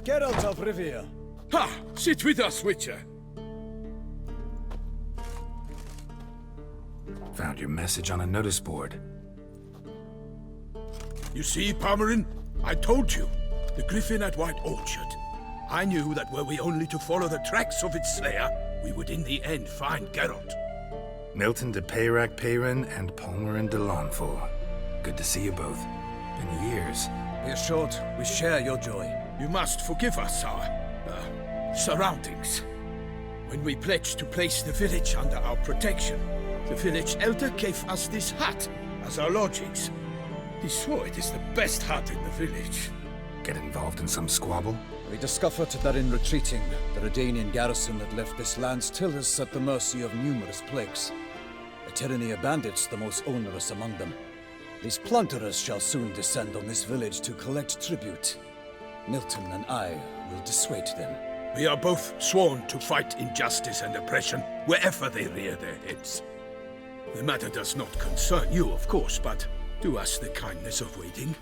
Geralt of Rivia. Ha! Sit with us, Witcher. Found your message on a notice board. You see, Palmerin? I told you. The griffin at White Orchard. I knew that were we only to follow the tracks of its slayer, we would in the end find Geralt. Milton de Peyrac Peyrin and Palmerin de Launfal. Good to see you both. Been years. Be assured, we share your joy. You must forgive us our surroundings. When we pledged to place the village under our protection, the village elder gave us this hut as our lodgings. He swore it is the best hut in the village. Get involved in some squabble? We discovered that in retreating, the Redanian garrison that left this land still is at the mercy of numerous plagues. A tyranny of bandits, the most onerous among them. These plunderers shall soon descend on this village to collect tribute. Milton and I will dissuade them. We are both sworn to fight injustice and oppression wherever they rear their heads. The matter does not concern you, of course, but do us the kindness of waiting.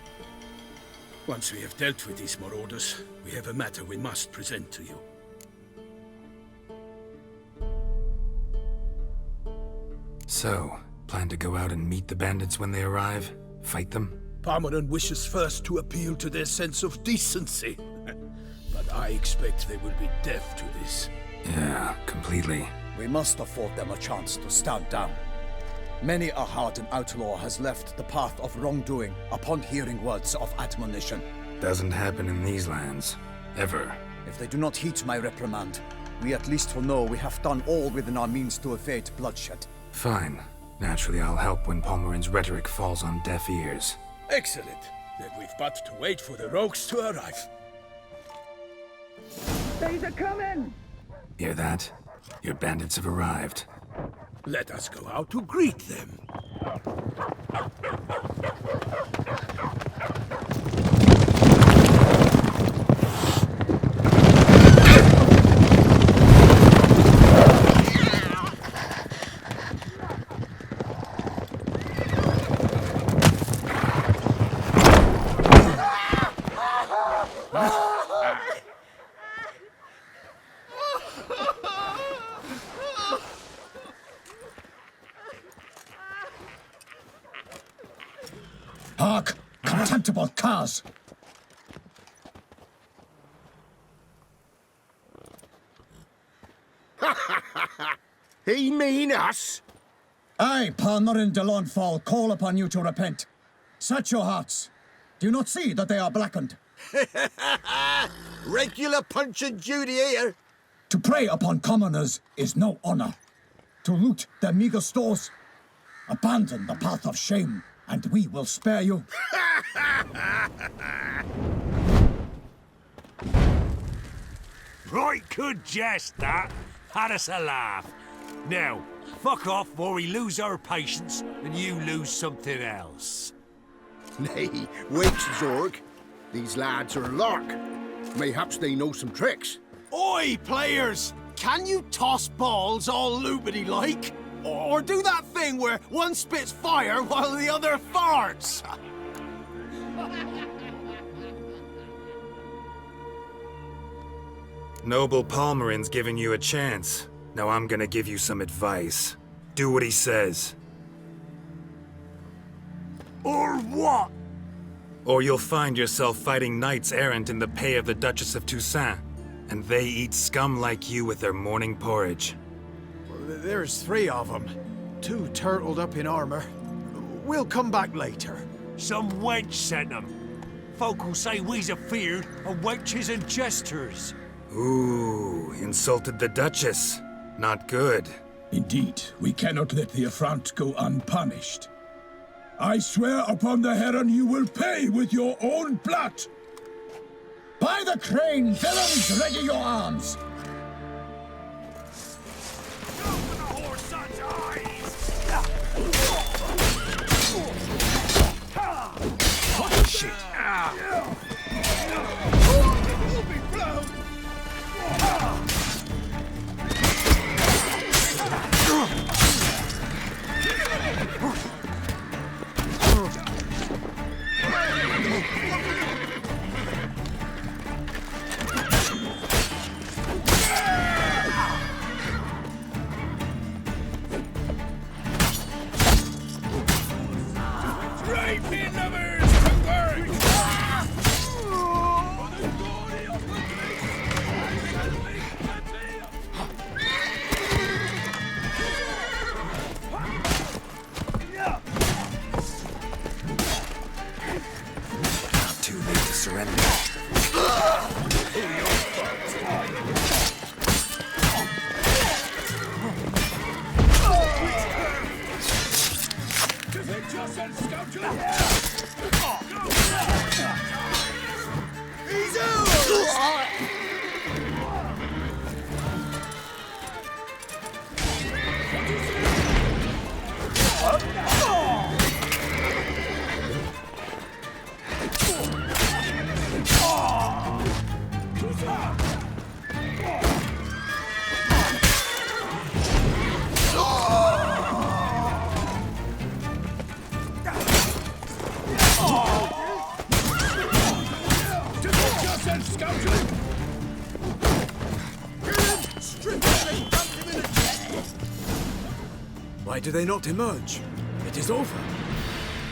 Once we have dealt with these marauders, we have a matter we must present to you. So, plan to go out and meet the bandits when they arrive? Fight them? Palmerin wishes first to appeal to their sense of decency. But I expect they will be deaf to this. Yeah, completely. We must afford them a chance to stand down. Many a hardened outlaw has left the path of wrongdoing upon hearing words of admonition. Doesn't happen in these lands. Ever. If they do not heed my reprimand, we at least will know we have done all within our means to evade bloodshed. Fine. Naturally, I'll help when Palmerin's rhetoric falls on deaf ears. Excellent. Then we've but to wait for the rogues to arrive. They're coming! Hear that? Your bandits have arrived. Let us go out to greet them. Hark! Contemptible curs! He mean us? I, Palmerin de Launfal, call upon you to repent. Set your hearts. Do you not see that they are blackened? Regular Punch and Judy here. To prey upon commoners is no honor. To loot their meager stores, abandon the path of shame, and we will spare you. Right good jest, that. Had us a laugh. Now, fuck off or we lose our patience and you lose something else. Nay, wait, Zorg. These lads are a lark. Mayhaps they know some tricks. Oi, players! Can you toss balls all loopity-like? Or do that thing where one spits fire while the other farts? Noble Palmerin's giving you a chance. Now I'm gonna give you some advice. Do what he says. Or what? Or you'll find yourself fighting knights errant in the pay of the Duchess of Toussaint. And they eat scum like you with their morning porridge. There's 3 of them. 2 turtled up in armor. We'll come back later. Some wench sent them. Folk will say we's afeard of wenches and jesters. Ooh, insulted the Duchess. Not good. Indeed, we cannot let the affront go unpunished. I swear upon the heron you will pay with your own blood! By the crane, villains, ready your arms! Fucking shit! Rapine lovers, converge! Too late to surrender. Why do they not emerge? It is over.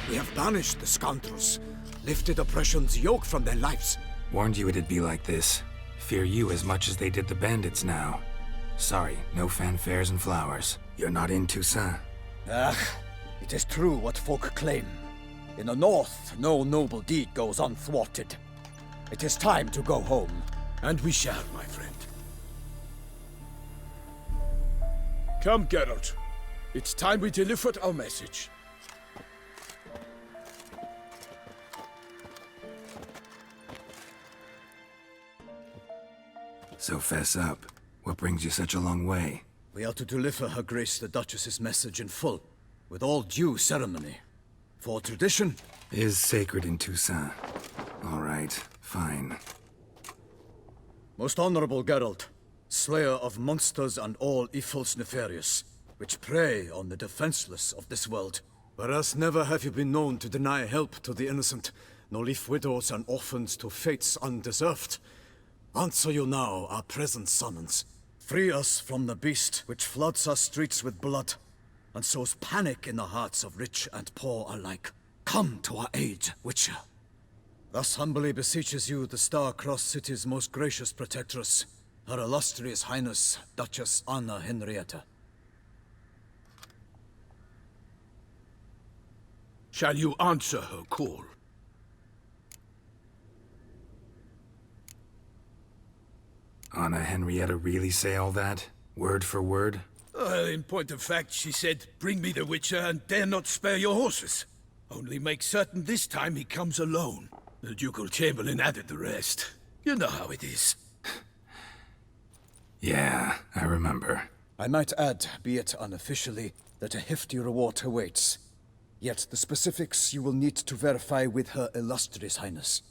We have banished the scoundrels, lifted oppression's yoke from their lives. Warned you it'd be like this. Fear you as much as they did the bandits now. Sorry, no fanfares and flowers. You're not in Toussaint. Ah, it is true what folk claim. In the north, no noble deed goes unthwarted. It is time to go home. And we shall, my friend. Come, Geralt. It's time we delivered our message. So fess up. What brings you such a long way? We are to deliver Her Grace the Duchess's message in full, with all due ceremony. For tradition Is sacred in Toussaint. All right, fine. Most honorable Geralt, slayer of monsters and all evils nefarious, which prey on the defenseless of this world. Whereas never have you been known to deny help to the innocent, nor leave widows and orphans to fates undeserved. Answer you now our present summons. Free us from the beast which floods our streets with blood, and sows panic in the hearts of rich and poor alike. Come to our aid, Witcher. Thus humbly beseeches you the star-crossed city's most gracious protectress, Her illustrious Highness, Duchess Anna Henrietta. Shall you answer her call? Anna Henrietta really say all that? Word for word? In point of fact, she said, bring me the Witcher and dare not spare your horses. Only make certain this time he comes alone. The Ducal Chamberlain added the rest. You know how it is. Yeah, I remember. I might add, be it unofficially, that a hefty reward awaits. Yet the specifics you will need to verify with Her Illustrious Highness.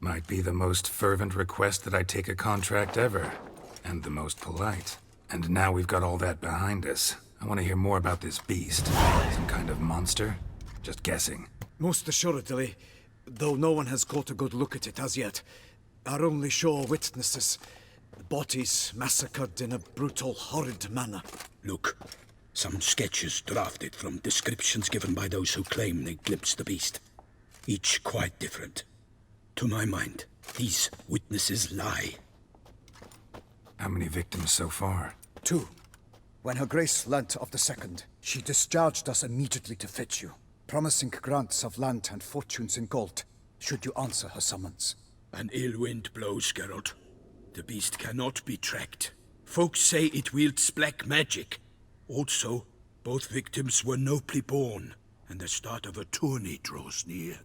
Might be the most fervent request that I take a contract ever. And the most polite. And now we've got all that behind us. I want to hear more about this beast. Some kind of monster? Just guessing. Most assuredly, though no one has caught a good look at it as yet. Our only sure witnesses. Bodies massacred in a brutal, horrid manner. Look, some sketches drafted from descriptions given by those who claim they glimpsed the beast. Each quite different. To my mind, these witnesses lie. How many victims so far? 2. When Her Grace learnt of the second, she discharged us immediately to fetch you, promising grants of land and fortunes in gold, should you answer her summons. An ill wind blows, Geralt. The beast cannot be tracked. Folks say it wields black magic. Also, both victims were nobly born, and the start of a tourney draws near.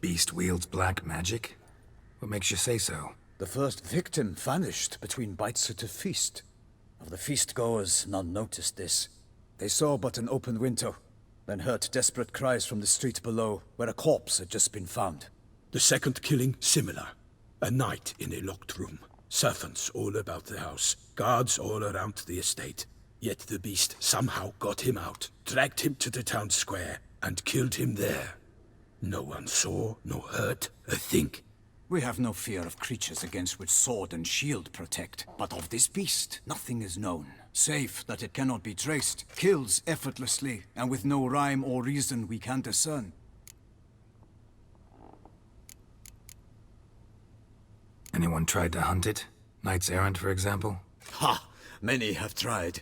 Beast wields black magic? What makes you say so? The first victim vanished between bites at a feast. Of the feast-goers, none noticed this. They saw but an open window, then heard desperate cries from the street below, where a corpse had just been found. The second killing, similar. A night in a locked room. Servants all about the house. Guards all around the estate. Yet the beast somehow got him out, dragged him to the town square, and killed him there. No one saw, nor heard a thing. We have no fear of creatures against which sword and shield protect. But of this beast, nothing is known. Save that it cannot be traced, kills effortlessly, and with no rhyme or reason we can discern. Anyone tried to hunt it? Knights errant, for example? Ha! Many have tried.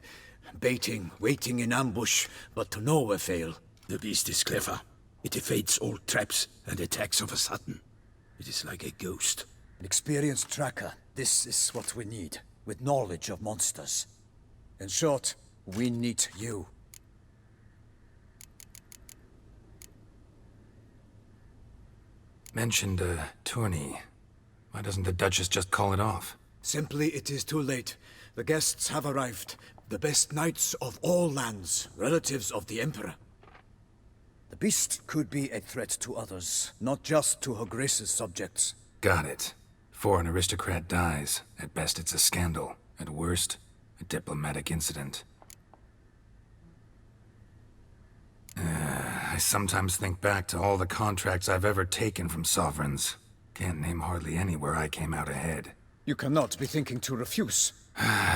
Baiting, waiting in ambush, but to no avail. The beast is clever. It evades all traps and attacks of a sudden. It is like a ghost. An experienced tracker. This is what we need, with knowledge of monsters. In short, we need you. Mentioned a tourney. Why doesn't the Duchess just call it off? Simply, it is too late. The guests have arrived. The best knights of all lands, relatives of the Emperor. The beast could be a threat to others, not just to Her Grace's subjects. Got it. Before an aristocrat dies, at best it's a scandal. At worst, a diplomatic incident. I sometimes think back to all the contracts I've ever taken from sovereigns. Can't name hardly any where I came out ahead. You cannot be thinking to refuse.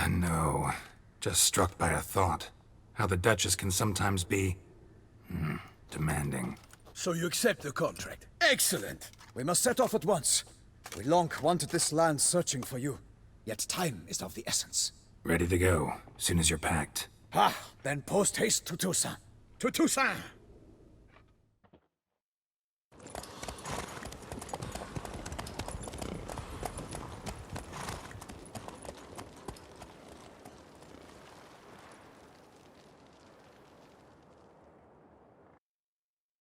No. Just struck by a thought. How the Duchess can sometimes be... demanding. So you accept the contract. Excellent! We must set off at once. We long wanted this land searching for you. Yet time is of the essence. Ready to go, soon as you're packed. Then post haste to Toussaint. To Toussaint!